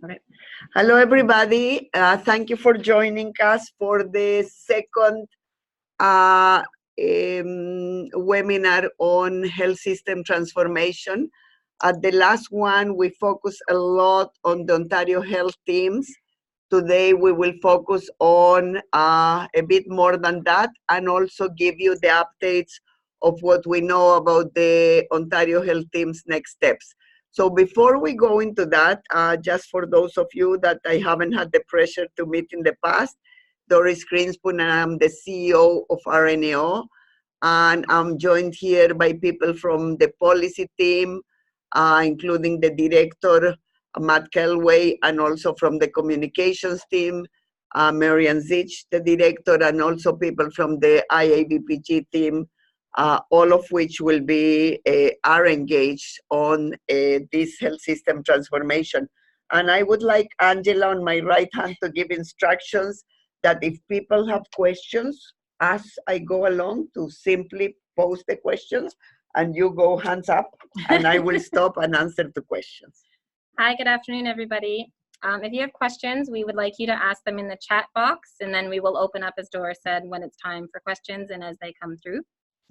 Okay. Hello, everybody. Thank you for joining us for the second webinar on health system transformation. At the last one, we focused a lot on the Ontario health teams. Today, we will focus on a bit more than that and also give you the updates of what we know about the Ontario health team's next steps. So before we go into that, just for those of you that I haven't had the pleasure to meet in the past, Doris Greenspoon, and I'm the CEO of RNAO. And I'm joined here by people from the policy team, including the director, Matt Kelway, and also from the communications team, Marian Zich, the director, and also people from the IABPG team, all of which will be are engaged on this health system transformation. And I would like Angela on my right hand to give instructions that if people have questions as I go along, to simply post the questions and you go hands up and I will stop and answer the questions. Hi, good afternoon, everybody. If you have questions, we would like you to ask them in the chat box, and then we will open up, as Doris said, when it's time for questions and as they come through.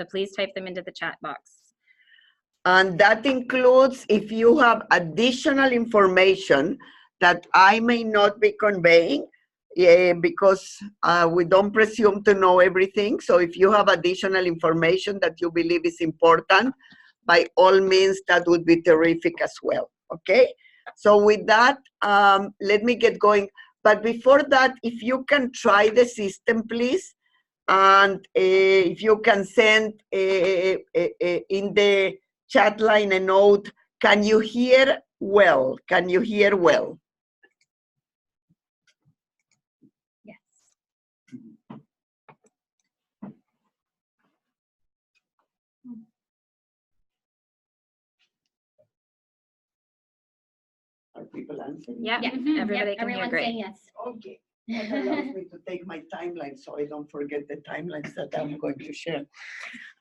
So please type them into the chat box. And that includes if you have additional information that I may not be conveying, because we don't presume to know everything. So if you have additional information that you believe is important, by all means, that would be terrific as well, okay? So with that, let me get going. But before that, if you can try the system, please. And if you can send in the chat line a note, can you hear well? Can you hear well? Yes. Are people answering? Yeah, everybody can hear great. Yes. Okay. That allows me to take my timeline so I don't forget the timelines that I'm going to share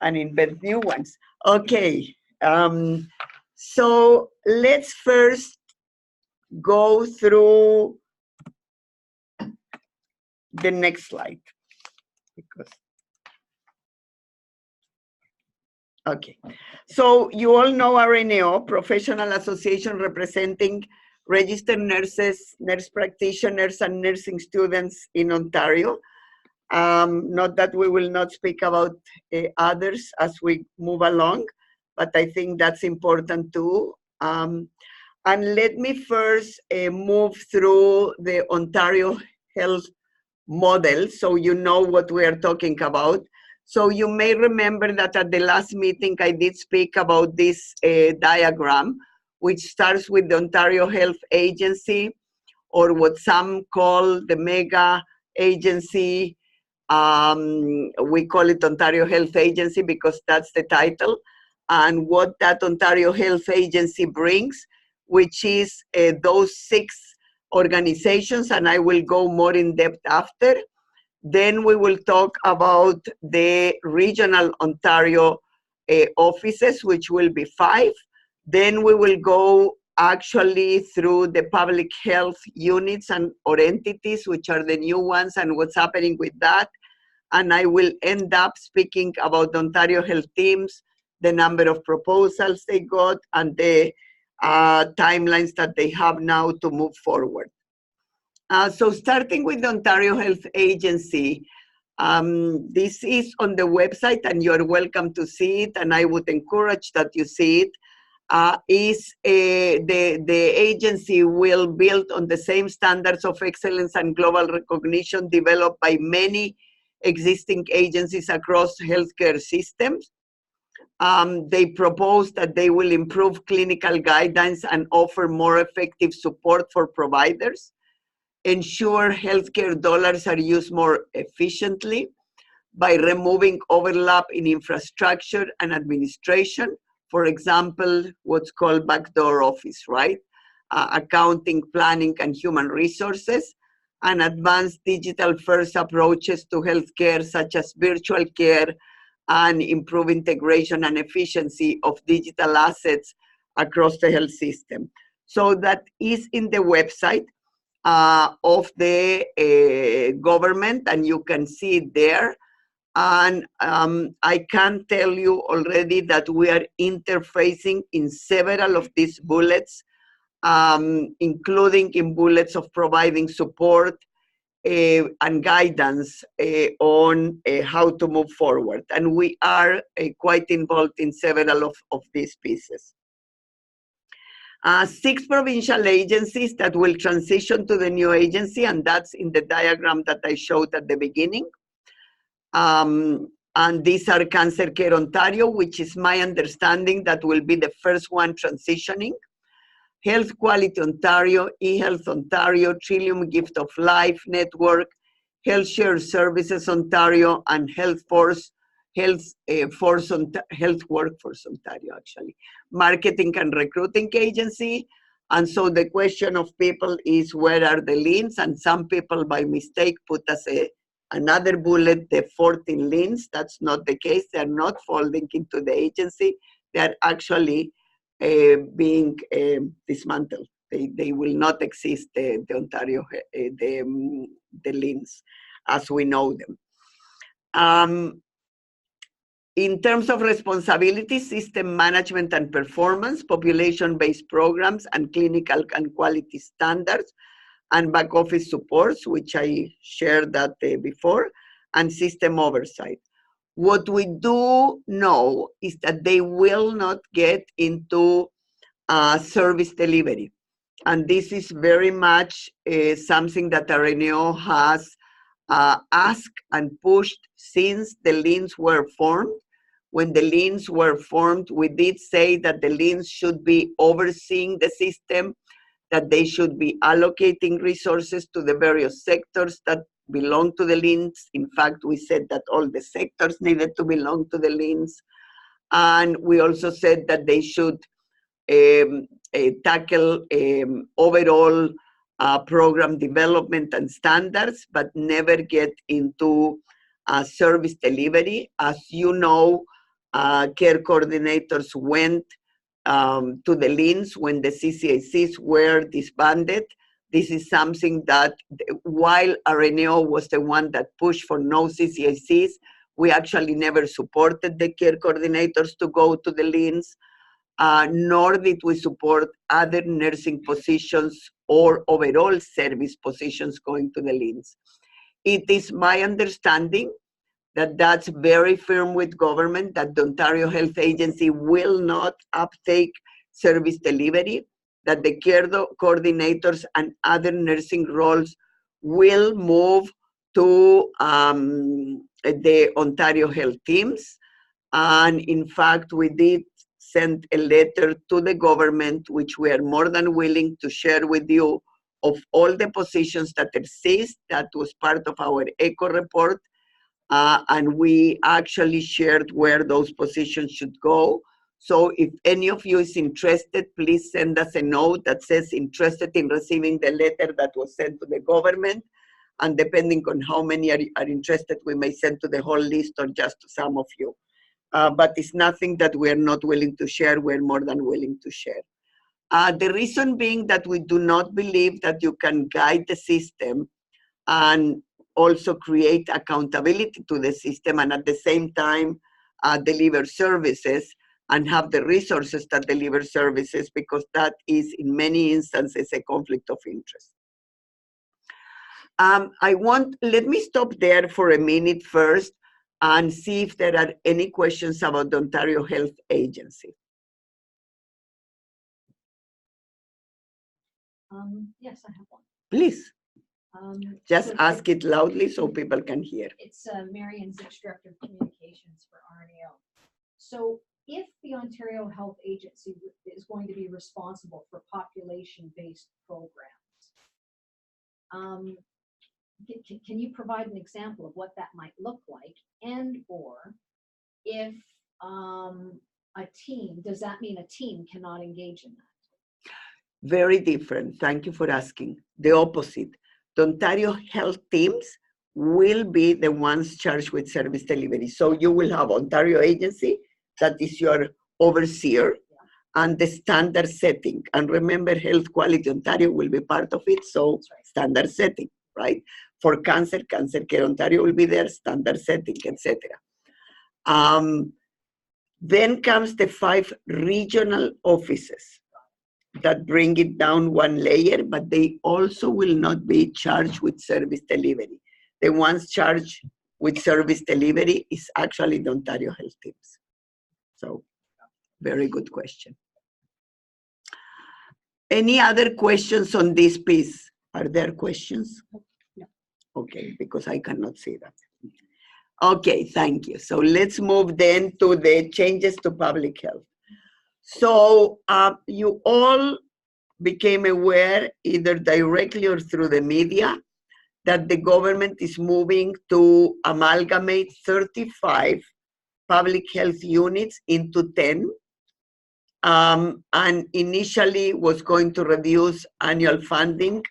and invent new ones. Okay. So let's first go through the next slide. Okay. So you all know RNAO, Professional Association representing registered nurses, nurse practitioners, and nursing students in Ontario. Not that we will not speak about others as we move along, but I think that's important too. And let me first move through the Ontario health model so you know what we are talking about. So you may remember that at the last meeting I did speak about this diagram, which starts with the Ontario Health Agency, or what some call the mega agency. We call it Ontario Health Agency because that's the title, and what that Ontario Health Agency brings, which is those 6 organizations, and I will go more in depth after. Then we will talk about the regional Ontario offices, which will be 5. Then we will go actually through the public health units and or entities, which are the new ones and what's happening with that. And I will end up speaking about the Ontario health teams, the number of proposals they got, and the timelines that they have now to move forward. So starting with the Ontario Health Agency, this is on the website and you're welcome to see it, and I would encourage that you see it. The agency will build on the same standards of excellence and global recognition developed by many existing agencies across healthcare systems. They propose that they will improve clinical guidelines and offer more effective support for providers, ensure healthcare dollars are used more efficiently by removing overlap in infrastructure and administration. For example, what's called backdoor office, right? Accounting, planning, and human resources, and advanced digital-first approaches to healthcare, such as virtual care, and improve integration and efficiency of digital assets across the health system. So that is in the website of the government, and you can see it there. And I can tell you already that we are interfacing in several of these bullets, including in bullets of providing support and guidance on how to move forward. And we are quite involved in several of these pieces. 6 provincial agencies that will transition to the new agency, and that's in the diagram that I showed at the beginning. And these are Cancer Care Ontario, which is my understanding that will be the first one transitioning. Health Quality Ontario, eHealth Ontario, Trillium Gift of Life Network, Health Share Services Ontario, and Health Workforce Ontario, actually. Marketing and Recruiting Agency. And so the question of people is, where are the liens? And some people by mistake put as another bullet, the 14 liens. That's not the case. They're not folding into the agency. They're actually being dismantled. They will not exist, the Ontario, the liens as we know them. In terms of responsibility, system management and performance, population-based programs and clinical and quality standards, and back office supports, which I shared that before, and system oversight. What we do know is that they will not get into service delivery. And this is very much something that RNO has asked and pushed since the liens were formed. When the liens were formed, we did say that the liens should be overseeing the system, that they should be allocating resources to the various sectors that belong to the liens. In fact, we said that all the sectors needed to belong to the liens. And we also said that they should tackle overall program development and standards, but never get into service delivery. As you know, care coordinators went to the liens when the CCACs were disbanded. This is something that, while RNO was the one that pushed for no CCACs, we actually never supported the care coordinators to go to the liens, nor did we support other nursing positions or overall service positions going to the liens. It is my understanding that that's very firm with government, that the Ontario Health Agency will not uptake service delivery, that the care coordinators and other nursing roles will move to the Ontario Health teams. And in fact, we did send a letter to the government, which we are more than willing to share with you, of all the positions that exist. That was part of our ECHO report. And we actually shared where those positions should go. So if any of you is interested, please send us a note that says interested in receiving the letter that was sent to the government. And depending on how many are interested, we may send to the whole list or just to some of you. But it's nothing that we're not willing to share. We're more than willing to share. The reason being that we do not believe that you can guide the system and also create accountability to the system and at the same time deliver services and have the resources that deliver services, because that is in many instances a conflict of interest. Let me stop there for a minute first and see if there are any questions about the Ontario Health Agency. Yes, I have one. Please. Just ask it loudly so people can hear. It's Marian Zitch, Director of Communications for RNAO. So if the Ontario Health Agency is going to be responsible for population-based programs, can you provide an example of what that might look like? And or if a team, does that mean a team cannot engage in that? Very different. Thank you for asking. The opposite. The Ontario Health teams will be the ones charged with service delivery. So you will have Ontario Agency, that is your overseer, and the standard setting. And remember, Health Quality Ontario will be part of it, so standard setting, right? For cancer, Cancer Care Ontario will be there, standard setting, etc. Then comes the 5 regional offices that bring it down one layer, but they also will not be charged with service delivery. The ones charged with service delivery is actually the Ontario Health Teams. So, very good question. Any other questions on this piece? Are there questions? No. Okay, because I cannot see that. Okay, thank you. So let's move then to the changes to public health. So you all became aware, either directly or through the media, that the government is moving to amalgamate 35 public health units into 10, and initially was going to reduce annual funding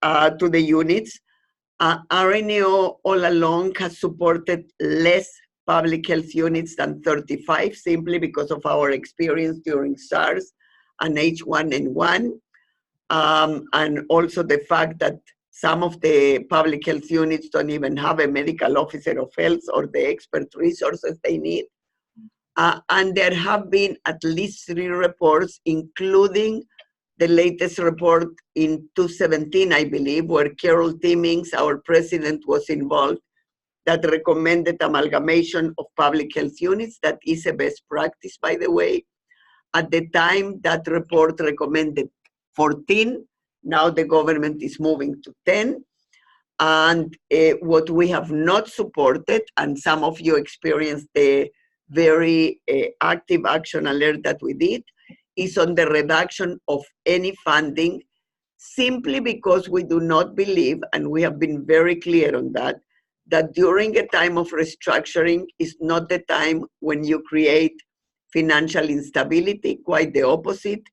to the units. RNAO all along has supported less public health units than 35, simply because of our experience during SARS and H1N1, and also the fact that some of the public health units don't even have a medical officer of health or the expert resources they need. And there have been at least 3 reports, including the latest report in 2017, I believe, where Carol Timmings, our president, was involved, that recommended amalgamation of public health units. That is a best practice, by the way. At the time, that report recommended 14. Now the government is moving to 10. And what we have not supported, and some of you experienced the very active action alert that we did, is on the reduction of any funding, simply because we do not believe, and we have been very clear on that, that during a time of restructuring is not the time when you create financial instability, quite the opposite.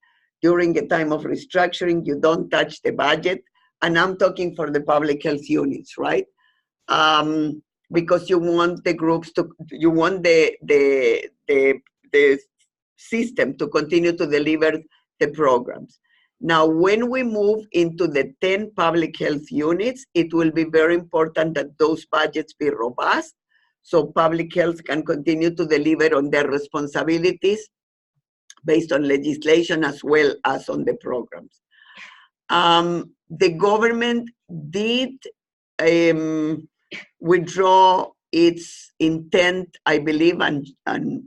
During a time of restructuring, you don't touch the budget, and I'm talking for the public health units, right? Because you want the groups to, you want the system to continue to deliver the programs. Now, when we move into the 10 public health units, it will be very important that those budgets be robust, so public health can continue to deliver on their responsibilities based on legislation as well as on the programs. The government did withdraw its intent, I believe, and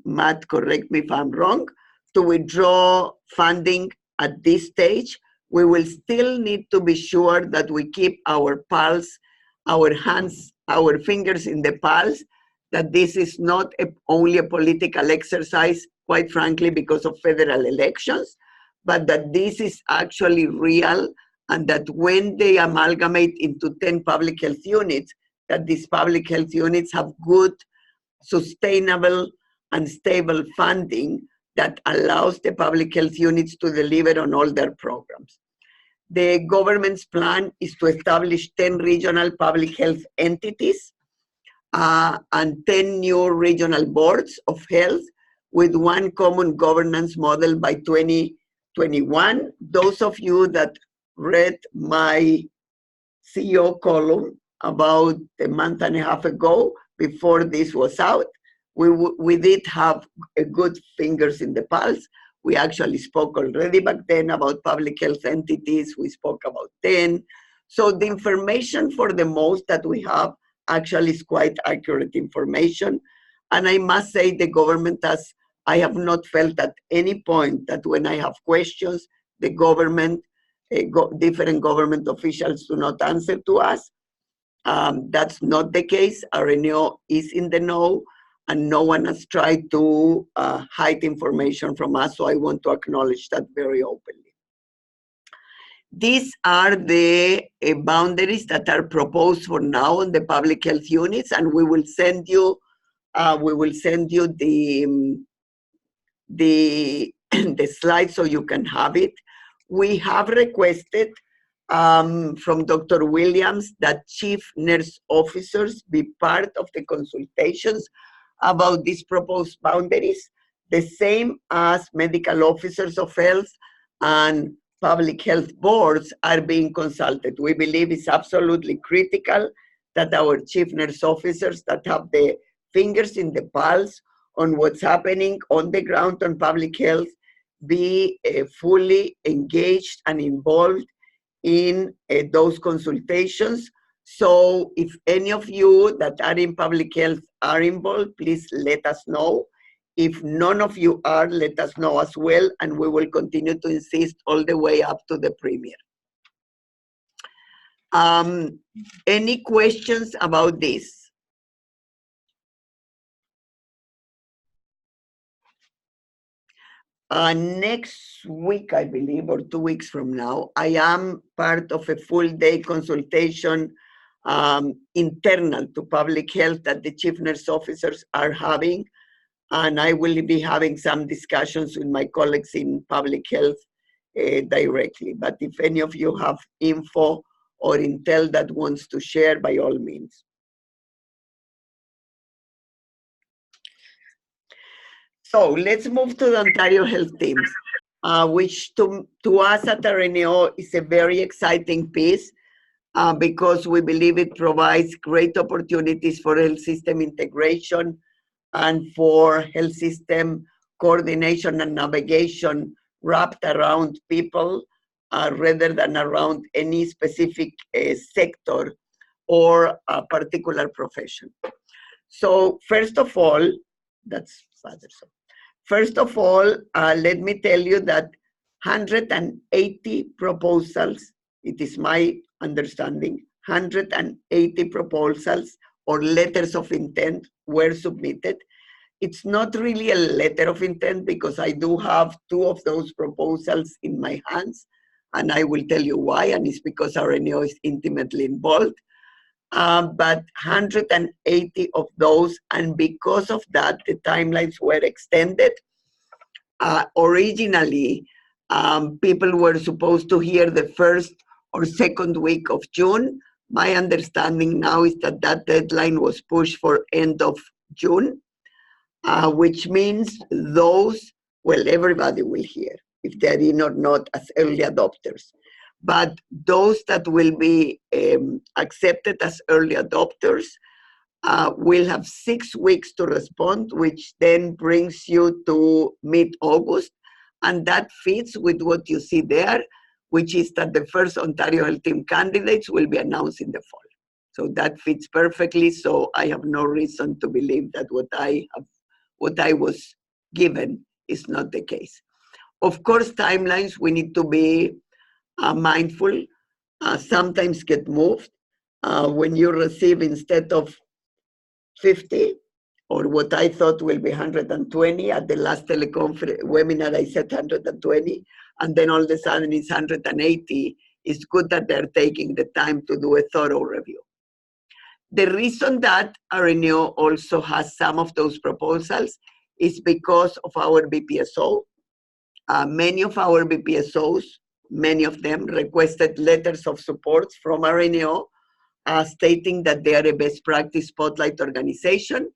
Matt, correct me if I'm wrong, to withdraw funding at this stage. We will still need to be sure that we keep our pulse, our hands, our fingers in the pulse, that this is not only a political exercise, quite frankly, because of federal elections, but that this is actually real, and that when they amalgamate into 10 public health units, that these public health units have good, sustainable, and stable funding that allows the public health units to deliver on all their programs. The government's plan is to establish 10 regional public health entities and 10 new regional boards of health with one common governance model by 2021. Those of you that read my CEO column about a month and a half ago, before this was out, we did have a good fingers in the pulse. We actually spoke already back then about public health entities. We spoke about 10. So the information, for the most that we have, actually is quite accurate information. And I must say the government has, I have not felt at any point that when I have questions, the government, different government officials do not answer to us. That's not the case. RNAO is in the know, and no one has tried to hide information from us, so I want to acknowledge that very openly. These are the boundaries that are proposed for now on the public health units, and we will send you the slides so you can have it. We have requested from Dr. Williams that chief nurse officers be part of the consultations about these proposed boundaries. the same as medical officers of health and public health boards are being consulted. We believe it's absolutely critical that our chief nurse officers that have the fingers in the pulse on what's happening on the ground on public health be fully engaged and involved in those consultations. So if any of you that are in public health are involved, please let us know. If none of you are, let us know as well, and we will continue to insist all the way up to the premier. Any questions about this? Next week, I believe, or 2 weeks from now, I am part of a full day consultation internal to public health that the chief nurse officers are having. And I will be having some discussions with my colleagues in public health directly. But if any of you have info or intel that wants to share, by all means. So let's move to the Ontario Health Teams, which to us at RNAO is a very exciting piece because we believe it provides great opportunities for health system integration and for health system coordination and navigation wrapped around people rather than around any specific sector or a particular profession. So first of all, that's bothersome. First of all, let me tell you that 180 proposals, it is my understanding, 180 proposals or letters of intent were submitted. It's not really a letter of intent because I do have 2 of those proposals in my hands, and I will tell you why, and it's because RNAO is intimately involved. But 180 of those, and because of that, the timelines were extended. Originally, people were supposed to hear the first or second week of June. My understanding now is that that deadline was pushed for end of June, which means those, well, everybody will hear if they're in or not as early adopters. But those that will be accepted as early adopters will have 6 weeks to respond, which then brings you to mid-August. And that fits with what you see there, which is that the first Ontario Health Team candidates will be announced in the fall. So that fits perfectly. So I have no reason to believe that what I was given is not the case. Of course, timelines, we need to be mindful, sometimes get moved. When you receive instead of 50, or what I thought will be 120, at the last teleconference webinar I said 120, and then all of a sudden it's 180, it's good that they're taking the time to do a thorough review. The reason that RNAO also has some of those proposals is because of our BPSO. Many of our BPSOs, many of them requested letters of support from RNAO stating that they are a best practice spotlight organization.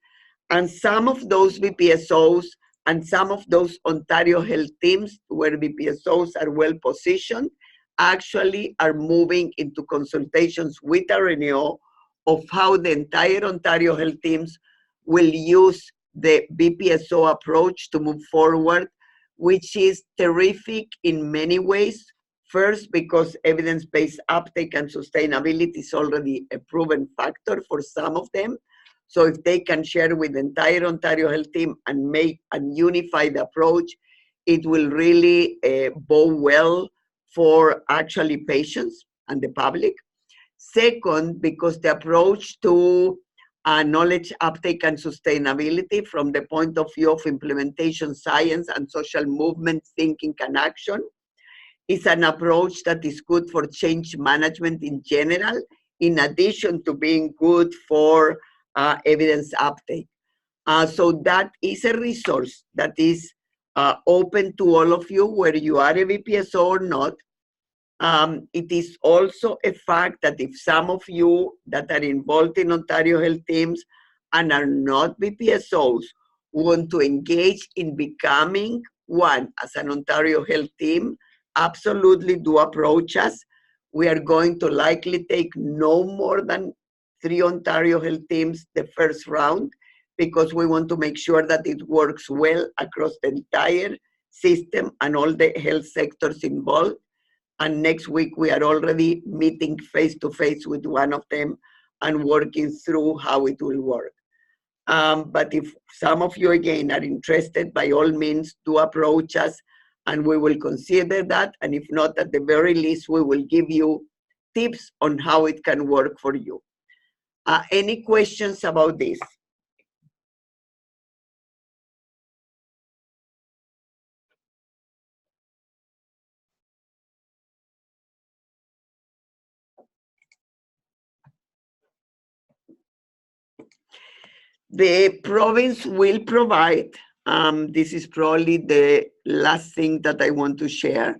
And some of those BPSOs and some of those Ontario Health Teams where BPSOs are well positioned actually are moving into consultations with RNAO of how the entire Ontario Health Teams will use the BPSO approach to move forward, which is terrific in many ways. First, because evidence-based uptake and sustainability is already a proven factor for some of them. So if they can share with the entire Ontario Health Team and make a unified approach, it will really bode well for actually patients and the public. Second, because the approach to knowledge uptake and sustainability from the point of view of implementation science and social movement thinking and action is an approach that is good for change management in general, in addition to being good for evidence uptake. So that is a resource that is open to all of you, whether you are a BPSO or not. It is also a fact that if some of you that are involved in Ontario Health Teams and are not BPSOs want to engage in becoming one as an Ontario Health team, absolutely do approach us. We are going to likely take no more than 3 Ontario Health teams the first round, because we want to make sure that it works well across the entire system and all the health sectors involved. And next week, we are already meeting face-to-face with one of them and working through how it will work. But if some of you, again, are interested, by all means, do approach us, and we will consider that. And if not, at the very least, we will give you tips on how it can work for you. Any questions about this? The province will provide, this is probably the last thing that I want to share,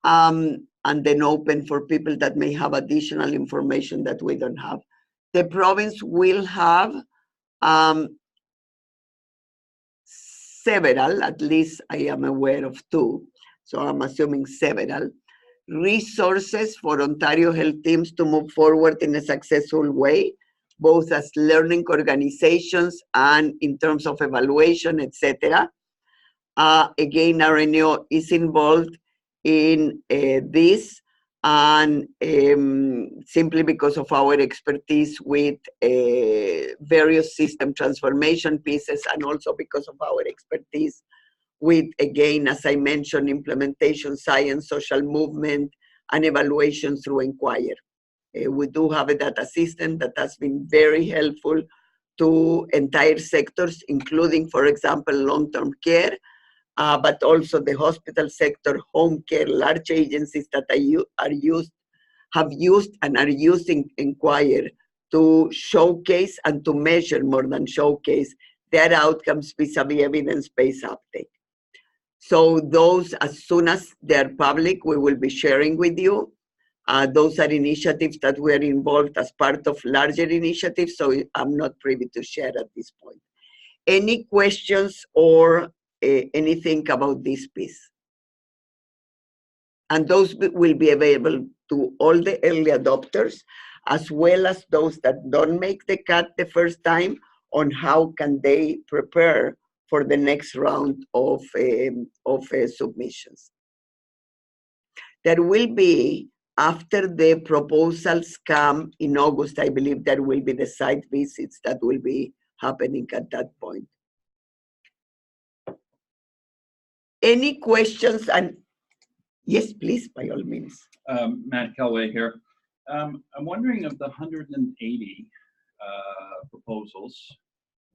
and then open for people that may have additional information that we don't have. The province will have several, at least I am aware of 2, so I'm assuming several, resources for Ontario Health teams to move forward in a successful way, both as learning organizations and in terms of evaluation, etc. Again, RNO is involved in this, and simply because of our expertise with various system transformation pieces, and also because of our expertise with, again, as I mentioned, implementation, science, social movement, and evaluation through Inquire. We do have a data system that has been very helpful to entire sectors, including, for example, long-term care, but also the hospital sector, home care, large agencies that have used and are using Inquire to showcase and to measure, more than showcase, their outcomes vis-a-vis evidence-based uptake. So those, as soon as they're public, we will be sharing with you. Those are initiatives that we are involved as part of larger initiatives, so I'm not privy to share at this point. Any questions or anything about this piece? And those will be available to all the early adopters, as well as those that don't make the cut the first time, on how can they prepare for the next round of submissions. There will be, after the proposals come in August, I believe there will be the site visits that will be happening at that point. Any questions? And yes, please, by all means. Matt Kelway here. I'm wondering, of the 180 proposals,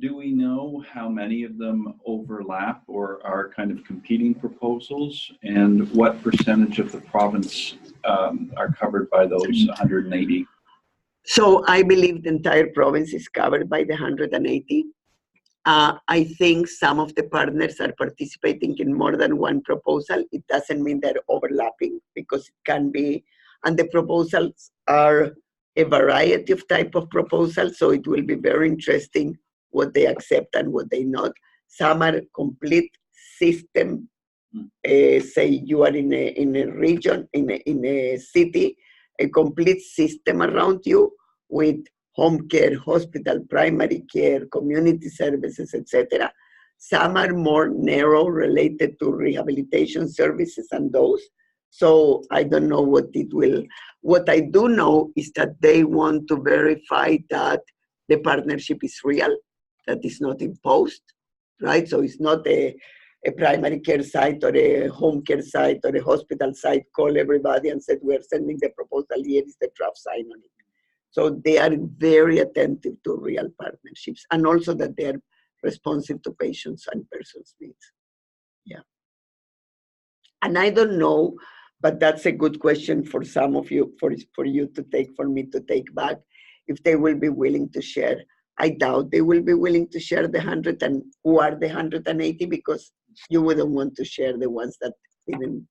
do we know how many of them overlap or are kind of competing proposals, and what percentage of the province are covered by those 180? So I believe the entire province is covered by the 180. I think some of the partners are participating in more than one proposal. It doesn't mean they're overlapping, because it can be, and the proposals are a variety of type of proposals, so it will be very interesting what they accept and what they not. Some are complete system, say you are in a region, in a city, a complete system around you with home care, hospital, primary care, community services, etc. Some are more narrow, related to rehabilitation services and those. So I don't know what it will. What I do know is that they want to verify that the partnership is real, that is not imposed, right? So it's not a primary care site or a home care site or a hospital site call everybody and said, we're sending the proposal, here is the draft sign on it. So they are very attentive to real partnerships, and also that they are responsive to patients and persons' needs. Yeah. And I don't know, but that's a good question for some of you, for you to take, for me to take back, if they will be willing to share. I doubt they will be willing to share the 100, and who are the 180, because you wouldn't want to share the ones that didn't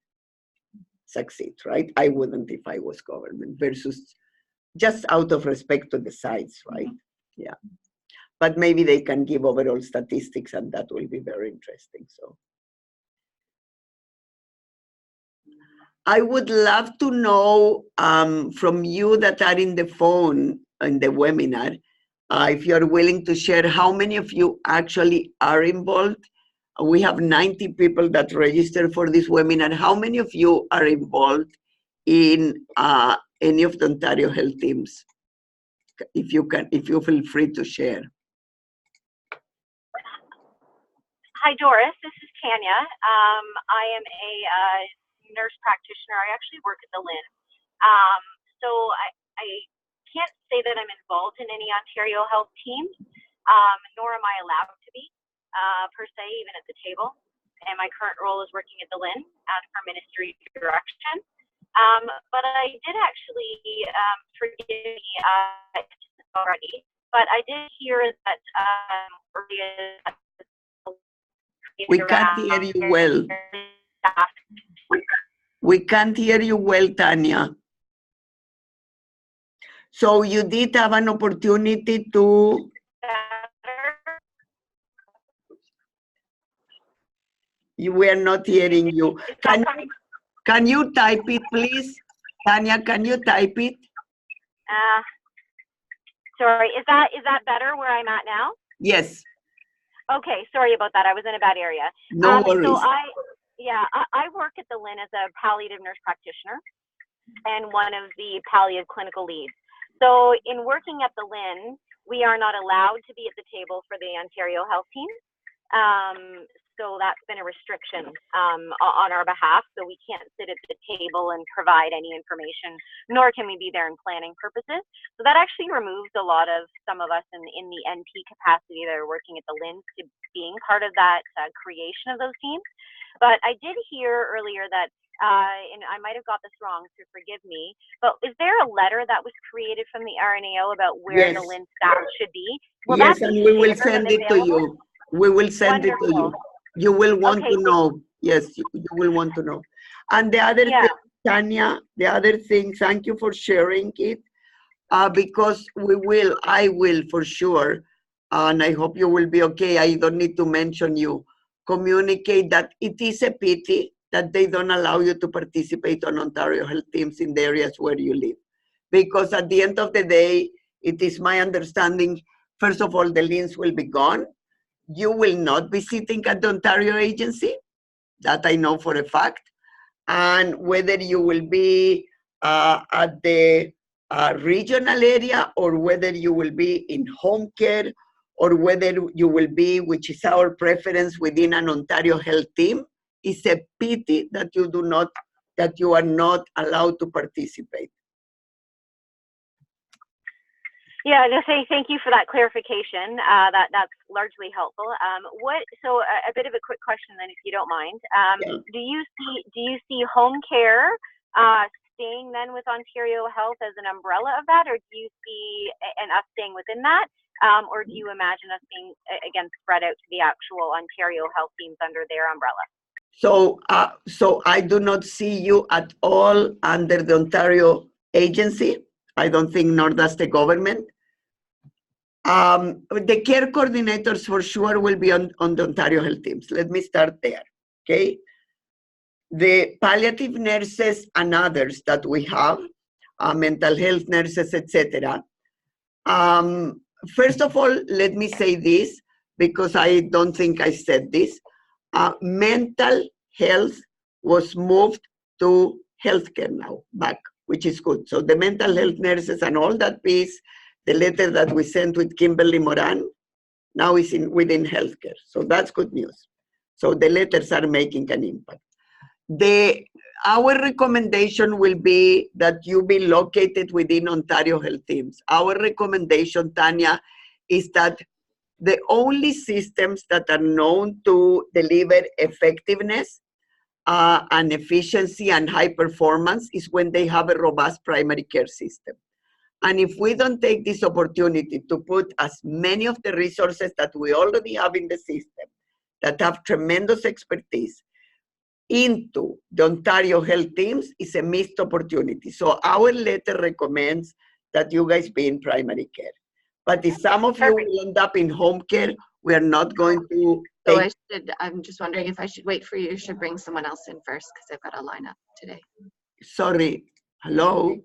succeed, right? I wouldn't if I was government, versus just out of respect to the sites, right? Yeah. but maybe they can give overall statistics, and that will be very interesting. So I would love to know from you that are in the phone in the webinar, if you're willing to share how many of you actually are involved. We have 90 people that registered for this webinar. How many of you are involved in any of the Ontario Health Teams? If you feel free to share. Hi, Doris. This is Tanya. I am a nurse practitioner. I actually work at the LHIN. So I can't say that I'm involved in any Ontario Health teams, nor am I allowed to be, per se, even at the table. And my current role is working at the LHIN as per ministry direction. But I did actually, forgive me already, but I did hear that we can't hear you well. We can't hear you well, Tanya. So you did have an opportunity to... We are not hearing you. Can you type it, please? Tanya, can you type it? Sorry, is that better where I'm at now? Yes. Okay, sorry about that. I was in a bad area. No worries. So I work at the LHIN as a palliative nurse practitioner and one of the palliative clinical leads. So in working at the LHIN, we are not allowed to be at the table for the Ontario Health Team. So that's been a restriction on our behalf. So we can't sit at the table and provide any information, nor can we be there in planning purposes. So that actually removes a lot of some of us in the NP capacity that are working at the LHIN to being part of that creation of those teams. But I did hear earlier that, and I might have got this wrong, so forgive me, but is there a letter that was created from the RNAO about where the LHIN staff should be? Will yes, that be and we will shared send and it to you. available? We will send it to you. You will want Okay, to know. Yes, you will want to know. And the other thing, Tanya, the other thing, thank you for sharing it, because I will for sure, and I hope you will be okay. I don't need to mention you. Communicate that it is a pity that they don't allow you to participate on Ontario Health Teams in the areas where you live. Because at the end of the day, it is my understanding, first of all, the LHINs will be gone. You will not be sitting at the Ontario agency, that I know for a fact. And whether you will be at the regional area, or whether you will be in home care, or whether you will be, which is our preference, within an Ontario Health Team, is a pity that you are not allowed to participate. Yeah, just say thank you for that clarification. That's largely helpful. So a bit of a quick question then, if you don't mind. Yeah. Do you see home care staying then with Ontario Health as an umbrella of that, or do you see us staying within that, or do you imagine us being again spread out to the actual Ontario Health teams under their umbrella? So I do not see you at all under the Ontario agency. I don't think, nor does the government. The care coordinators for sure will be on the Ontario Health Teams. Let me start there, okay? The palliative nurses and others that we have, mental health nurses, etc. First of all, let me say this, because I don't think I said this. Mental health was moved to healthcare now, back, which is good. So the mental health nurses and all that piece, the letter that we sent with Kimberly Moran, now is within healthcare. So that's good news. So the letters are making an impact. Our recommendation will be that you be located within Ontario Health Teams. Our recommendation, Tanya, is that the only systems that are known to deliver effectiveness and efficiency and high performance is when they have a robust primary care system. And if we don't take this opportunity to put as many of the resources that we already have in the system that have tremendous expertise into the Ontario Health Teams, is a missed opportunity. So our letter recommends that you guys be in primary care. But if some of you Perfect. will end up in home care, we are not going to So take, I'm just wondering if I should wait for you. You should bring someone else in first because I've got a lineup today. sorry, hello?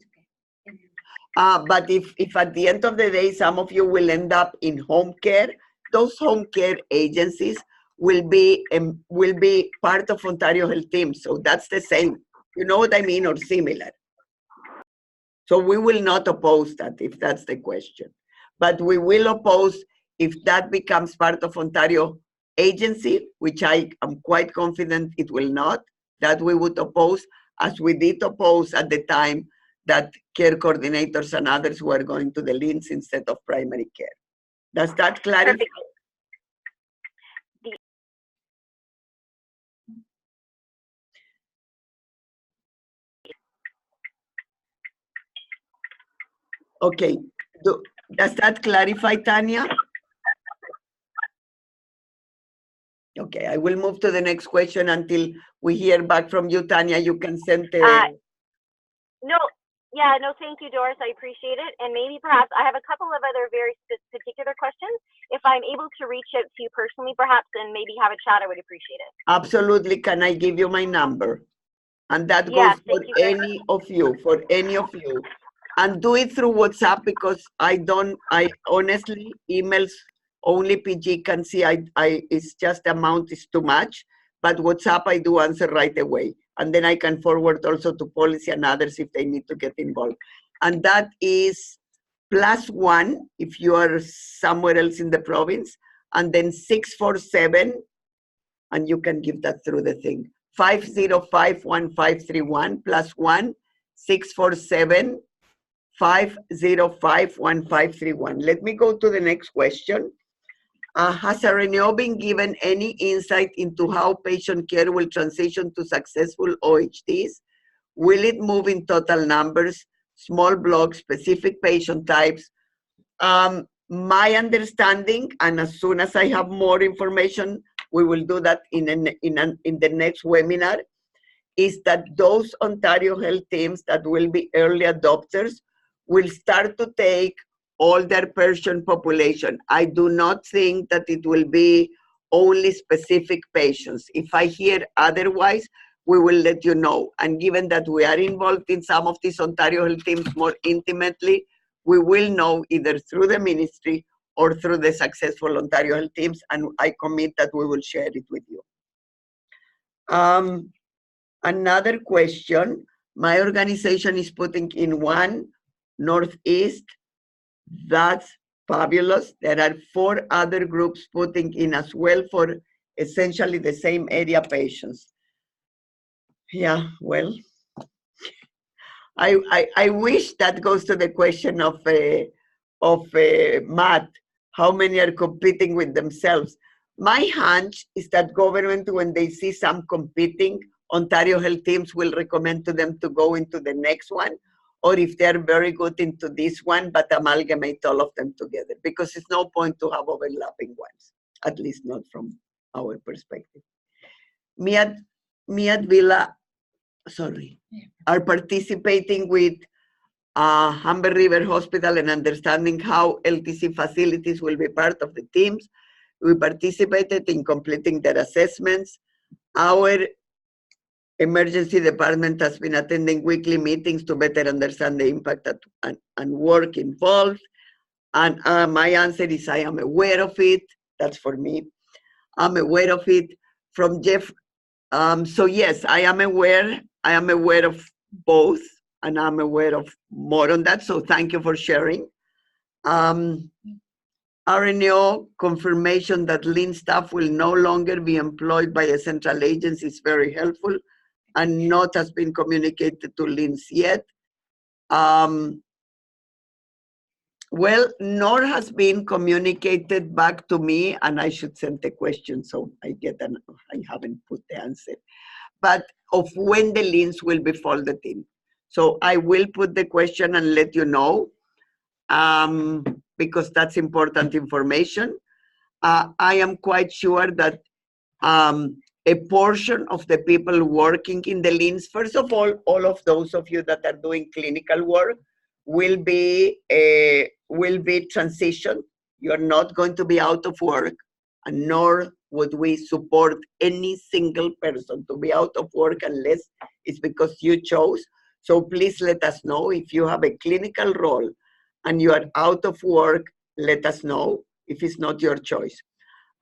But if at the end of the day, some of you will end up in home care, those home care agencies will be part of Ontario Health Team. So that's the same. You know what I mean, or similar. So we will not oppose that if that's the question. But we will oppose if that becomes part of Ontario agency, which I am quite confident it will not, that we would oppose, as we did oppose at the time that care coordinators and others were going to the LHINs instead of primary care. Does that clarify? Perfect. Okay, does that clarify, Tanya? Okay, I will move to the next question until we hear back from you, Tanya. You can send the... No, thank you, Doris. I appreciate it. And maybe perhaps I have a couple of other very particular questions. If I'm able to reach out to you personally, perhaps, and maybe have a chat, I would appreciate it. Absolutely. Can I give you my number? And that goes Yes, for thank you very any of you, And do it through WhatsApp because I honestly, emails only PG can see. It's just the amount is too much. But WhatsApp, I do answer right away. And then I can forward also to policy and others if they need to get involved. And that is +1 if you are somewhere else in the province, and then 647, and you can give that through the thing. 505-1531 +1 647 505-1531. Let me go to the next question. Has RNO been given any insight into how patient care will transition to successful OHTs? Will it move in total numbers, small blocks, specific patient types? My understanding, and as soon as I have more information, we will do that in the next webinar, is that those Ontario Health Teams that will be early adopters will start to take all their patient population. I do not think that it will be only specific patients. If I hear otherwise, we will let you know. And given that we are involved in some of these Ontario Health Teams more intimately, we will know either through the ministry or through the successful Ontario Health Teams, and I commit that we will share it with you. Another question, my organization is putting in one Northeast. That's fabulous. There are 4 other groups putting in as well for essentially the same area patients. Yeah, well, I wish that goes to the question of Matt, how many are competing with themselves. My hunch is that government, when they see some competing, Ontario Health Teams will recommend to them to go into the next one, or if they're very good into this one, but amalgamate all of them together, because it's no point to have overlapping ones, at least not from our perspective. Miat Villa, are participating with Humber River Hospital and understanding how LTC facilities will be part of the teams. We participated in completing their assessments. Our emergency department has been attending weekly meetings to better understand the impact and work involved. And my answer is I am aware of it. That's for me. I'm aware of it. From Jeff, so yes, I am aware. I am aware of both, and I'm aware of more on that. So thank you for sharing. RNO confirmation that LHIN staff will no longer be employed by a central agency is very helpful, and not has been communicated to LHINs yet. Well, nor has been communicated back to me, and I should send the question so I haven't put the answer, but of when the LHINs will be folded in. So I will put the question and let you know, because that's important information. I am quite sure that a portion of the people working in the LHINs, first of all of those of you that are doing clinical work will be will be transition. You're not going to be out of work, and nor would we support any single person to be out of work unless it's because you chose. So please let us know if you have a clinical role and you are out of work, let us know if it's not your choice.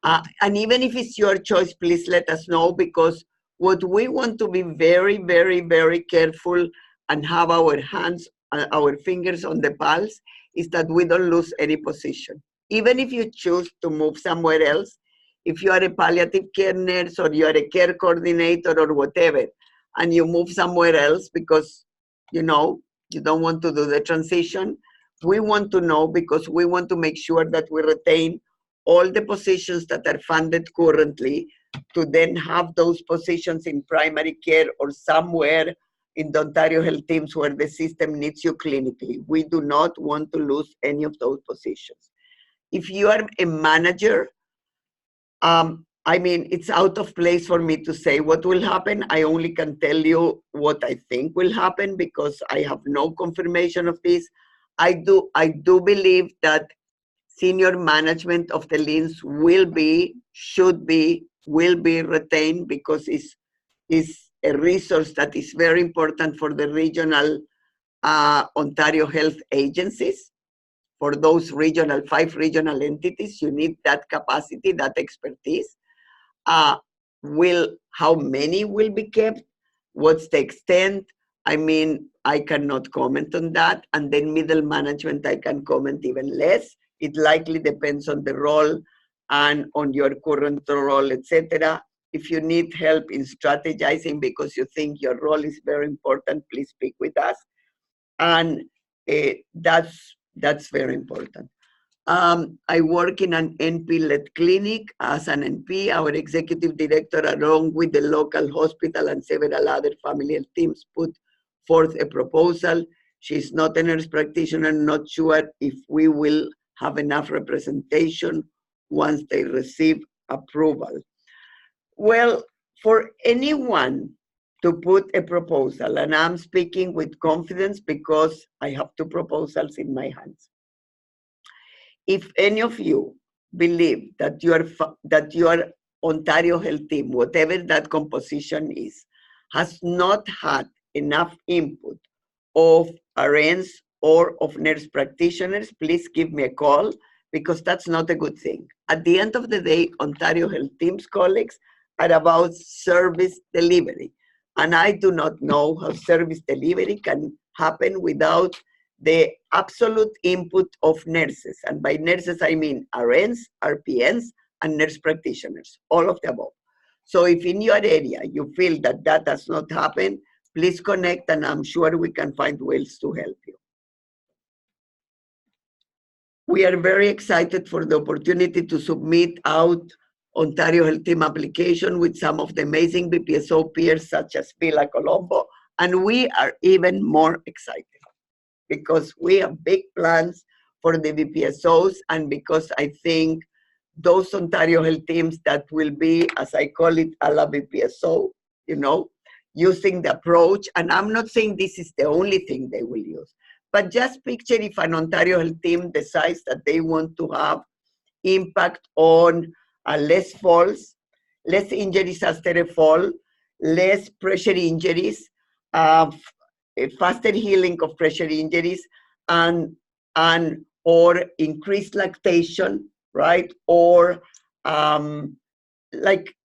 And even if it's your choice, please let us know, because what we want to be very, very, very careful and have our hands, our fingers on the pulse is that we don't lose any position. Even if you choose to move somewhere else, if you are a palliative care nurse or you are a care coordinator or whatever, and you move somewhere else because, you know, you don't want to do the transition, we want to know, because we want to make sure that we retain all the positions that are funded currently to then have those positions in primary care or somewhere in the Ontario Health Teams where the system needs you clinically. We do not want to lose any of those positions. If you are a manager, I mean, it's out of place for me to say what will happen. I only can tell you what I think will happen because I have no confirmation of this. I do believe that senior management of the LHINs will be retained, because it's a resource that is very important for the regional Ontario health agencies. For those 5 regional entities, you need that capacity, that expertise. How many will be kept? What's the extent? I mean, I cannot comment on that. And then middle management, I can comment even less. It likely depends on the role and on your current role, etc. If you need help in strategizing because you think your role is very important, please speak with us. And that's very important. I work in an NP-led clinic as an NP. Our executive director, along with the local hospital and several other family health teams, put forth a proposal. She's not a nurse practitioner, not sure if we will have enough representation once they receive approval. Well, for anyone to put a proposal, and I'm speaking with confidence because I have 2 proposals in my hands. If any of you believe that your Ontario Health Team, whatever that composition is, has not had enough input of RNs or of nurse practitioners, please give me a call, because that's not a good thing. At the end of the day, Ontario Health Team's colleagues are about service delivery. And I do not know how service delivery can happen without the absolute input of nurses. And by nurses, I mean RNs, RPNs, and nurse practitioners, all of the above. So if in your area you feel that that does not happen, please connect, and I'm sure we can find ways to help you. We are very excited for the opportunity to submit out Ontario Health Team application with some of the amazing VPSO peers such as Villa Colombo, and we are even more excited because we have big plans for the VPSOs, and because I think those Ontario Health Teams that will be, as I call it, a la VPSO, you know, using the approach, and I'm not saying this is the only thing they will use, but just picture if an Ontario Health Team decides that they want to have impact on less falls, less injuries after a fall, less pressure injuries, faster healing of pressure injuries, and or increased lactation, right? Or like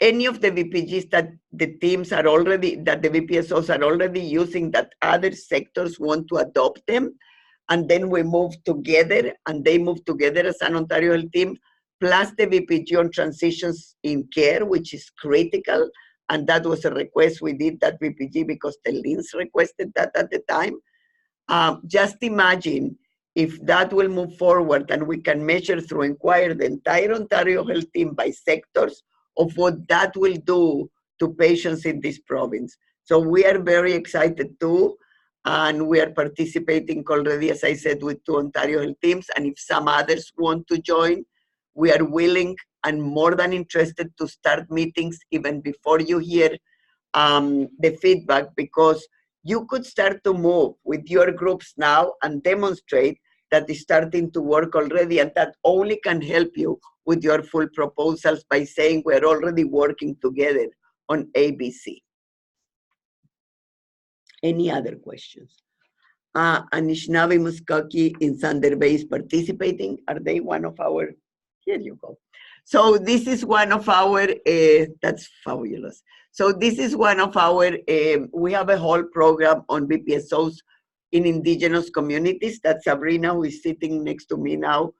any of the VPGs that the teams are already, that the VPSOs are already using, that other sectors want to adopt them, and then we move together, and they move together as an Ontario Health Team, plus the VPG on transitions in care, which is critical. And that was a request. We did that VPG because the LHINs requested that at the time. Just imagine if that will move forward and we can measure through Inquire the entire Ontario Health Team by sectors of what that will do to patients in this province. So we are very excited too, and we are participating already, as I said, with 2 Ontario Health Teams, and if some others want to join, we are willing and more than interested to start meetings even before you hear the feedback, because you could start to move with your groups now and demonstrate that is starting to work already, and that only can help you with your full proposals by saying we're already working together on ABC. Any other questions? Anishinaabe Muskogee in Thunder Bay is participating. Are they one of our? Here you go. So this is one of our, that's fabulous. So this is one of our, we have a whole program on BPSOs in indigenous communities that Sabrina, who is sitting next to me now,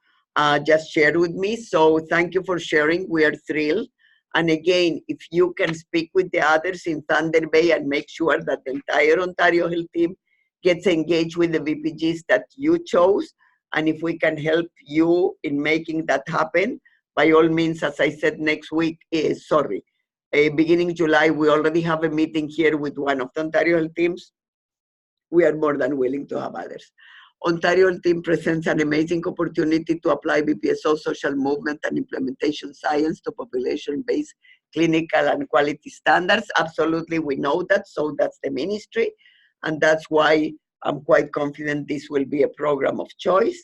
just shared with me. So thank you for sharing. We are thrilled. And again, if you can speak with the others in Thunder Bay and make sure that the entire Ontario Health team gets engaged with the VPGs that you chose, and if we can help you in making that happen, by all means, as I said, next week, beginning July, we already have a meeting here with one of the Ontario Health teams. We are more than willing to have others. Ontario Health team presents an amazing opportunity to apply BPSO social movement and implementation science to population-based clinical and quality standards. Absolutely, we know that, so that's the ministry. And that's why I'm quite confident this will be a program of choice.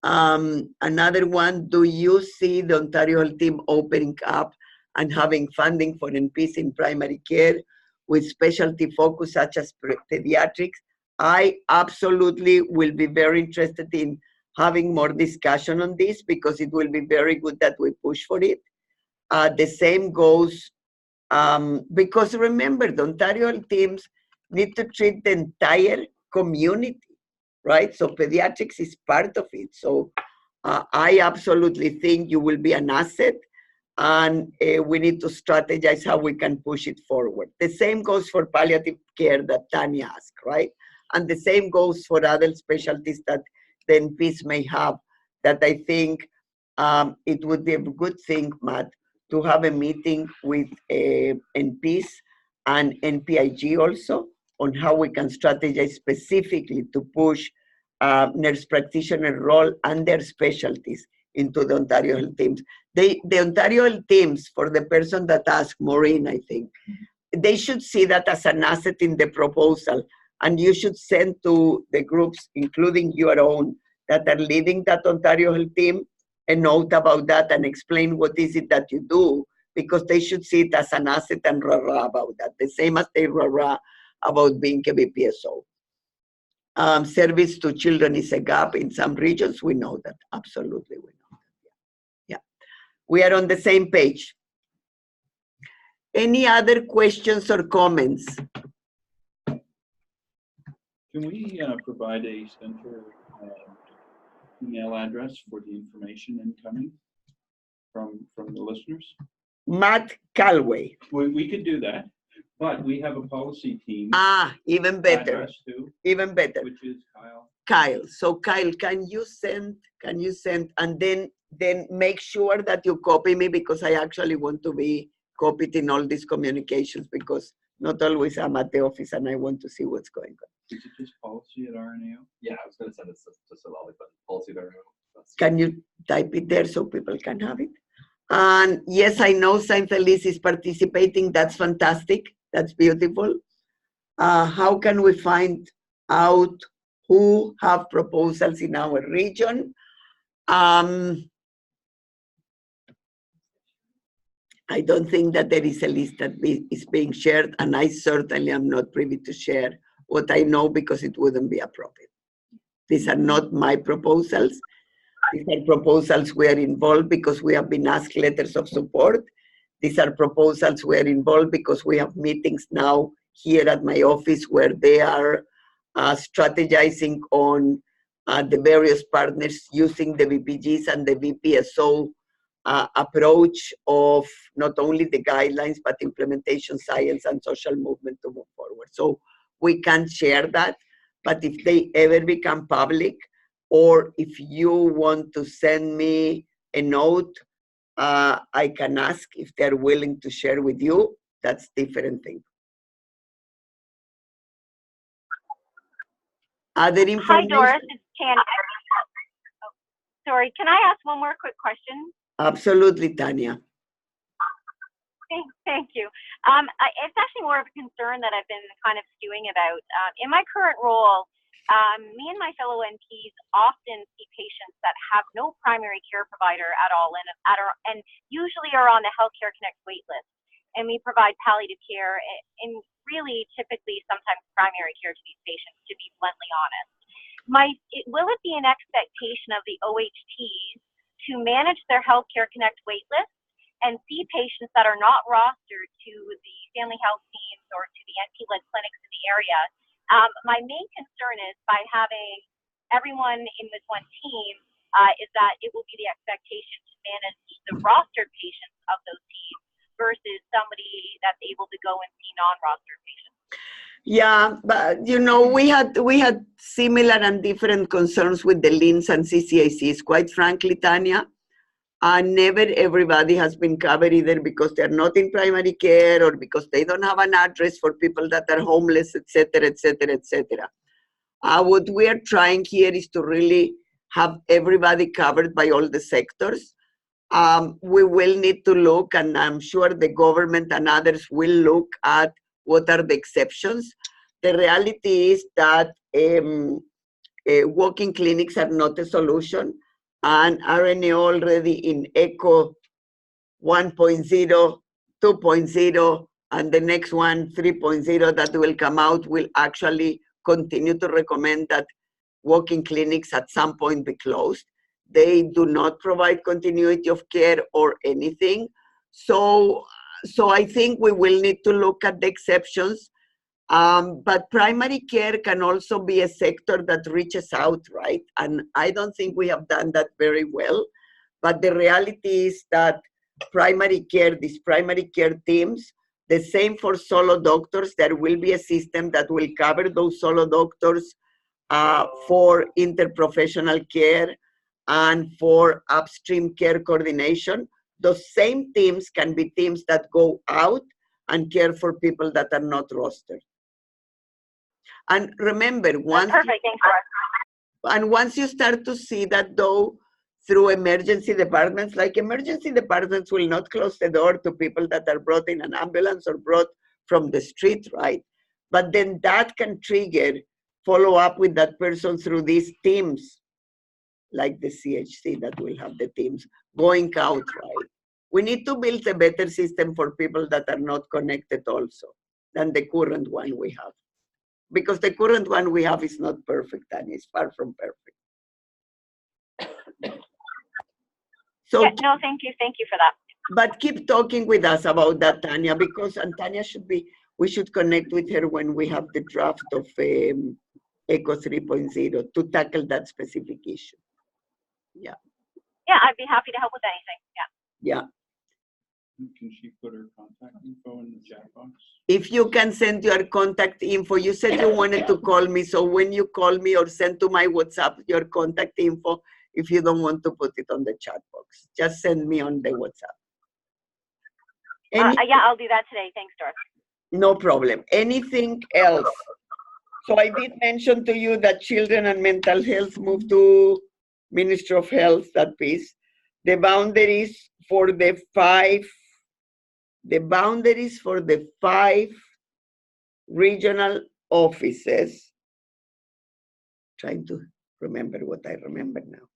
Another one, do you see the Ontario Health team opening up and having funding for NPs in primary care with specialty focus such as pediatrics? I absolutely will be very interested in having more discussion on this because it will be very good that we push for it. The same goes, because remember, the Ontario Health teams need to treat the entire community, right? So pediatrics is part of it. So I absolutely think you will be an asset, and we need to strategize how we can push it forward. The same goes for palliative care that Tanya asked, right? And the same goes for other specialties that the NPs may have, that I think it would be a good thing, Matt, to have a meeting with NPs and NPIG also on how we can strategize specifically to push nurse practitioner role and their specialties into the Ontario Health teams. The Ontario Health teams, for the person that asked, Maureen, I think, they should see that as an asset in the proposal, and you should send to the groups, including your own, that are leading that Ontario Health team, a note about that and explain what is it that you do, because they should see it as an asset and rah-rah about that, the same as they rah-rah about being a BPSO. Service to children is a gap in some regions. We know that. Absolutely, we know that. Yeah. We are on the same page. Any other questions or comments? Can we provide a center email address for the information incoming from the listeners? Matt Calway. We could do that, but we have a policy team. Even better. Address too, Even better. which is Kyle. Kyle. So Kyle, can you send, and then make sure that you copy me, because I actually want to be copied in all these communications, because not always I'm at the office and I want to see what's going on. Is it just policy at RNAO? Yeah, I was going to send it to Solali, but policy there. Can you type it there so people can have it? And yes, I know Saint Felice is participating. That's fantastic. That's beautiful. How can we find out who have proposals in our region? I don't think that there is a list that is being shared, and I certainly am not privy to share what I know, because it wouldn't be appropriate. These are not my proposals. These are proposals we are involved because we have been asked letters of support. These are proposals we are involved because we have meetings now here at my office where they are strategizing on the various partners using the VPGs and the VPSO approach of not only the guidelines, but implementation science and social movement to move forward. So we can share that, but if they ever become public, or if you want to send me a note, I can ask if they're willing to share with you. That's different thing. Other information? Hi, Doris. It's Tanya. Oh, sorry, can I ask one more quick question? Absolutely, Tanya. Thank you. It's actually more of a concern that I've been kind of stewing about. In my current role, me and my fellow NPs often see patients that have no primary care provider at all and usually are on the Healthcare Connect wait list. And we provide palliative care and really typically sometimes primary care to these patients, to be bluntly honest. Will it be an expectation of the OHTs to manage their Healthcare Connect wait list and see patients that are not rostered to the Stanley Health teams or to the NP-led clinics in the area? My main concern is by having everyone in this one team is that it will be the expectation to manage the rostered patients of those teams versus somebody that's able to go and see non-rostered patients. Yeah, but you know, we had similar and different concerns with the LINs and CCACs. Quite frankly, Tanya, never everybody has been covered either because they're not in primary care or because they don't have an address for people that are homeless, etc., etc., etc. What we are trying here is to really have everybody covered by all the sectors. We will need to look, and I'm sure the government and others will look at what are the exceptions. The reality is that walk-in clinics are not a solution, and RNA already in ECHO 1.0, 2.0, and the next one, 3.0, that will come out, will actually continue to recommend that walk-in clinics at some point be closed. They do not provide continuity of care or anything. So I think we will need to look at the exceptions. But primary care can also be a sector that reaches out, right? And I don't think we have done that very well. But the reality is that primary care, these primary care teams, the same for solo doctors, there will be a system that will cover those solo doctors for interprofessional care and for upstream care coordination. Those same teams can be teams that go out and care for people that are not rostered. And remember, once you start to see that though through emergency departments, like emergency departments will not close the door to people that are brought in an ambulance or brought from the street, right? But then that can trigger follow up with that person through these teams, like the CHC that will have the teams going out, right? We need to build a better system for people that are not connected also than the current one we have. Because the current one we have is not perfect and it's far from perfect. So, yeah, no, thank you for that. But keep talking with us about that, Tanya, because and Tanya we should connect with her when we have the draft of ECHO 3.0 to tackle that specific issue. Yeah. Yeah, I'd be happy to help with anything. Yeah. Yeah. Can she put her contact info in the chat box? If you can send your contact info, you said you wanted to call me, so when you call me or send to my WhatsApp your contact info, if you don't want to put it on the chat box, just send me on the WhatsApp. Yeah, I'll do that today. Thanks, Doris. No problem. Anything else? So I did mention to you that children and mental health moved to Ministry of Health, that piece. The boundaries for the five regional offices. Trying to remember what I remember now.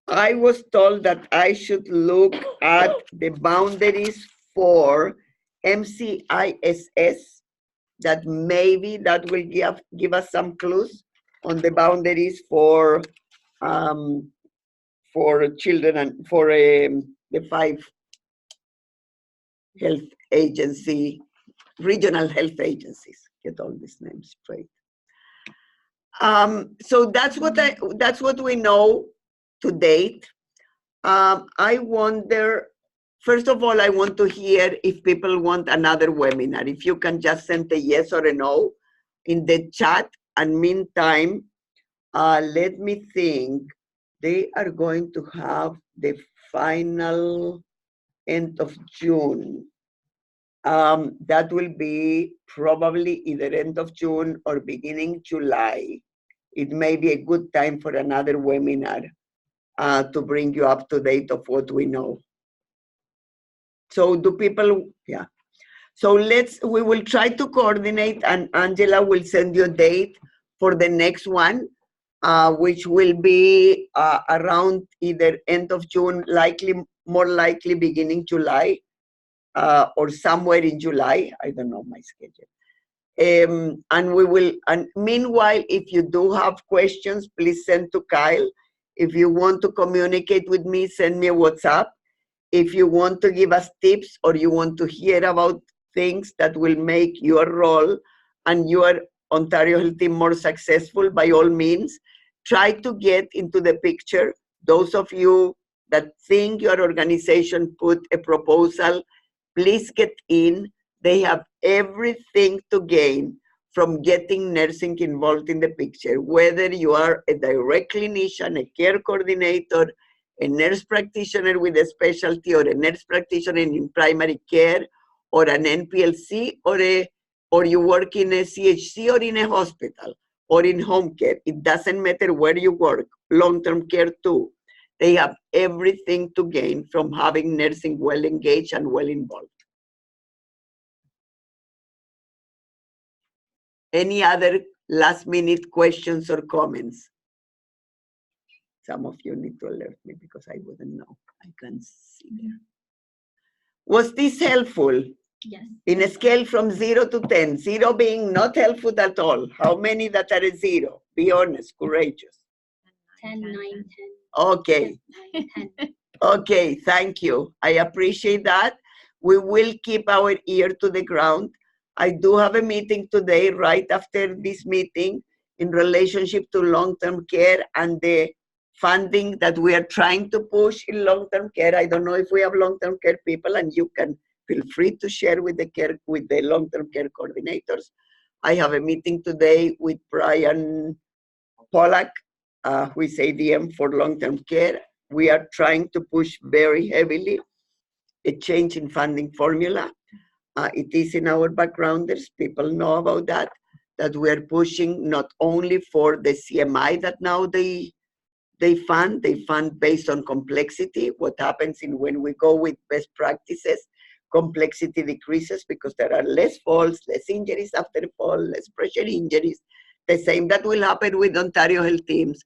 I was told that I should look at the boundaries for MCISS, that maybe that will give us some clues on the boundaries for children and for the 5 health agency, regional health agencies. Get all these names straight. So that's what we know to date. I wonder, first of all, I want to hear if people want another webinar. If you can just send a yes or a no in the chat. And meantime, let me think. They are going to have the final end of June. That will be probably either end of June or beginning July. It may be a good time for another webinar to bring you up to date of what we know. So do people, yeah. So we will try to coordinate, and Angela will send you a date for the next one, which will be around either end of June, more likely beginning July, or somewhere in July. I don't know my schedule. And we will, and meanwhile, if you do have questions, please send to Kyle. If you want to communicate with me, send me a WhatsApp. If you want to give us tips or you want to hear about things that will make your role and your Ontario Health Team more successful, by all means, try to get into the picture. Those of you that think your organization put a proposal, please get in. They have everything to gain from getting nursing involved in the picture, whether you are a direct clinician, a care coordinator, a nurse practitioner with a specialty, or a nurse practitioner in primary care, or an NPLC, or you work in a CHC or in a hospital or in home care. It doesn't matter where you work, long-term care too. They have everything to gain from having nursing well engaged and well involved. Any other last minute questions or comments? Some of you need to alert me because I wouldn't know. I can't see there. Was this helpful? Yes. In a scale from 0 to 10, 0 being not helpful at all, how many that are a 0? Be honest, courageous. 10, 9, 10. Okay. 9, 10. Okay, thank you. I appreciate that. We will keep our ear to the ground. I do have a meeting today, right after this meeting, in relationship to long-term care and the funding that we are trying to push in long-term care. I don't know if we have long-term care people, and you can feel free to share with the long-term care coordinators. I have a meeting today with Brian Pollack, who is ADM for long-term care. We are trying to push very heavily a change in funding formula. It is in our backgrounders. People know about that we are pushing not only for the CMI that now they fund based on complexity. What happens when we go with best practices, complexity decreases because there are less falls, less injuries after fall, less pressure injuries. The same that will happen with Ontario Health Teams.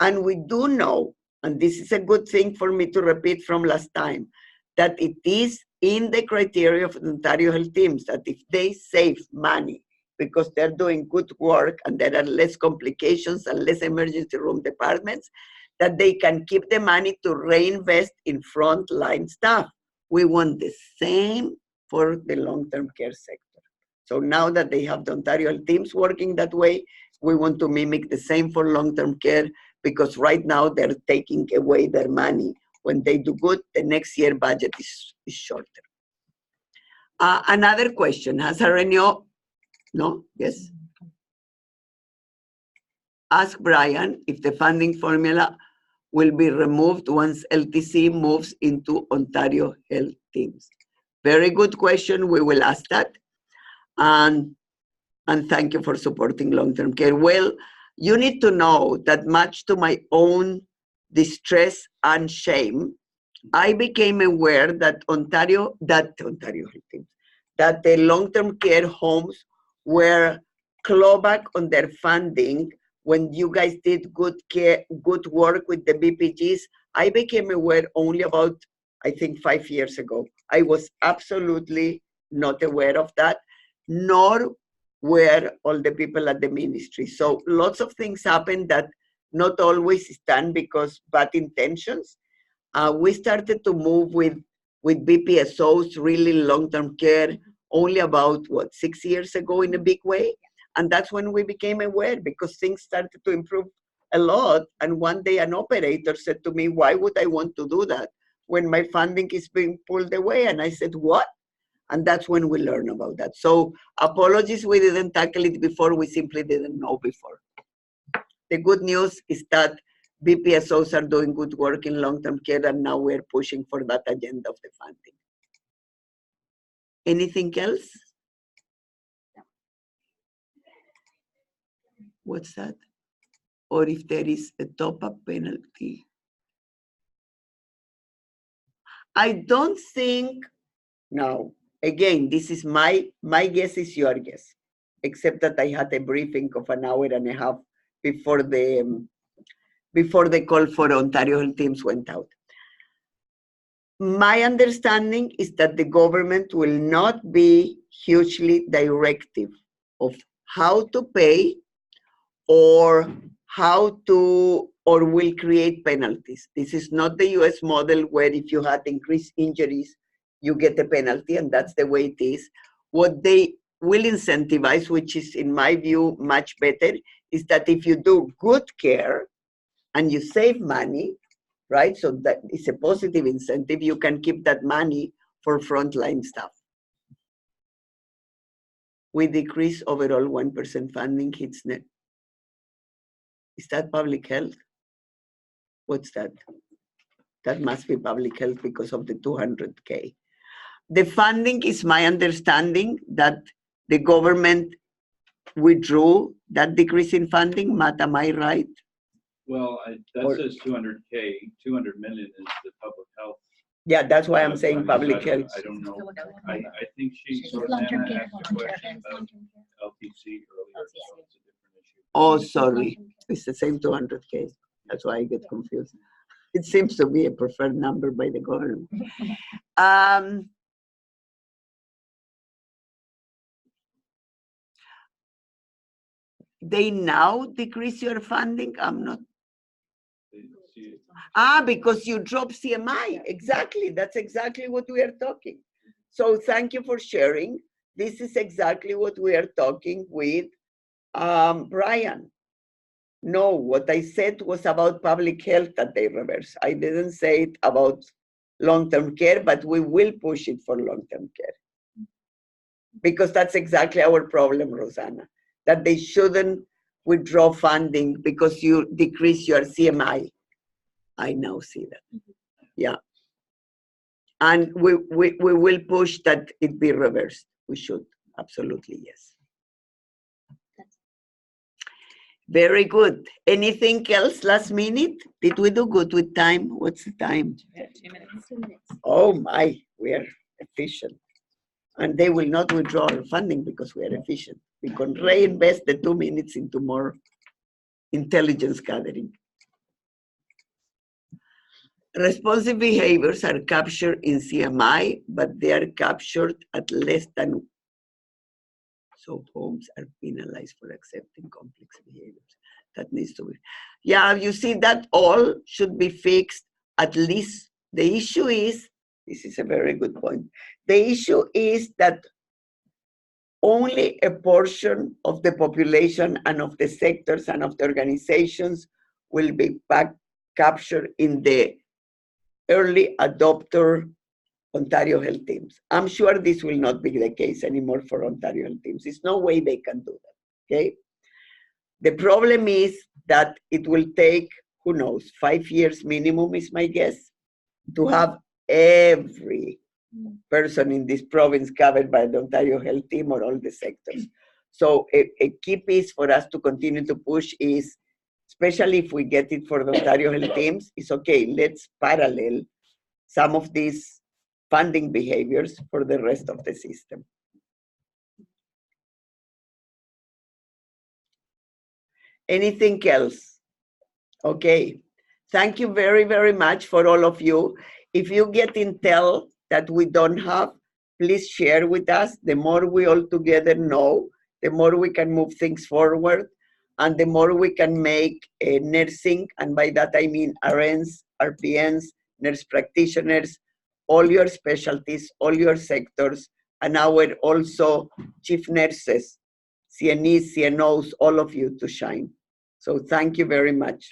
And we do know, and this is a good thing for me to repeat from last time, that it is in the criteria of the Ontario Health Teams that if they save money because they're doing good work and there are less complications and less emergency room departments, that they can keep the money to reinvest in frontline staff. We want the same for the long-term care sector. So now that they have the Ontario Health Teams working that way, we want to mimic the same for long-term care, because right now they're taking away their money. When they do good, the next year budget is shorter. Another question, has Arenio, no, yes? Ask Brian if the funding formula will be removed once LTC moves into Ontario Health Teams. Very good question, we will ask that. And thank you for supporting long-term care. Well, you need to know that much to my own distress and shame, I became aware that Ontario Health Teams, that the long-term care homes were clawback on their funding when you guys did good work with the BPGs. I became aware only about, I think, 5 years ago. I was absolutely not aware of that, nor were all the people at the ministry. So lots of things happen that not always is done because bad intentions. We started to move with BPSOs, really long-term care, only about, 6 years ago in a big way. And that's when we became aware, because things started to improve a lot. And one day an operator said to me, why would I want to do that when my funding is being pulled away? And I said, what? And that's when we learned about that. So apologies, we didn't tackle it before, we simply didn't know before. The good news is that BPSOs are doing good work in long-term care, and now we're pushing for that agenda of the funding. Anything else? What's that? Or if there is a top-up penalty. I don't think, now, again, this is my guess is your guess. except that I had a briefing of an hour and a half before the call for Ontario Health Teams went out. My understanding is that the government will not be hugely directive of how to pay or or will create penalties. This is not the US model where if you had increased injuries, you get a penalty, and that's the way it is. What they will incentivize, which is in my view much better, is that if you do good care and you save money, right? So that is a positive incentive. You can keep that money for frontline staff. We decrease overall 1% funding hits net. Is that public health? What's that? That must be public health because of the 200K. The funding is my understanding that the government withdrew that decrease in funding. Matt, am I right? Well, that says 200K, 200 million is the public health. Yeah, that's why I'm saying fund. public I health. don't know. I think Long-term Rosanna care, asked a question about long-term care. LTC earlier, so it's a different issue. Oh, sorry. It's the same 200K. That's why I get confused. It seems to be a preferred number by the government. They now decrease your funding? I'm not. Because you drop CMI. Exactly. That's exactly what we are talking. So thank you for sharing. This is exactly what we are talking with Brian. No, what I said was about public health that they reverse. I didn't say it about long-term care, but we will push it for long-term care. Because that's exactly our problem, Rosanna, that they shouldn't withdraw funding because you decrease your CMI. I now see that. Yeah. And we will push that it be reversed. We should, absolutely, yes. Very good. Anything else last minute? Did we do good with time? What's the time? 2 minutes. 2 minutes. Oh my, we are efficient. And they will not withdraw our funding because we are efficient. We can reinvest the 2 minutes into more intelligence gathering. Responsive behaviors are captured in CMI, but they are captured at less than. So homes are penalized for accepting complex behaviors. That needs to be. Yeah, you see, that all should be fixed. At least the issue is, this is a very good point. The issue is that only a portion of the population and of the sectors and of the organizations will be captured in the early adopter Ontario Health Teams. I'm sure this will not be the case anymore for Ontario Health Teams. There's no way they can do that, okay? The problem is that it will take, who knows, 5 years minimum is my guess, to have every person in this province covered by the Ontario Health Team or all the sectors. So a key piece for us to continue to push is, especially if we get it for the Ontario Health Teams, is okay, let's parallel some of these funding behaviors for the rest of the system. Anything else? Okay. Thank you very, very much for all of you. If you get intel that we don't have, please share with us. The more we all together know, the more we can move things forward, and the more we can make nursing, and by that I mean RNs, RPNs, nurse practitioners, all your specialties, all your sectors, and our also chief nurses, CNEs, CNOs, all of you to shine. So thank you very much.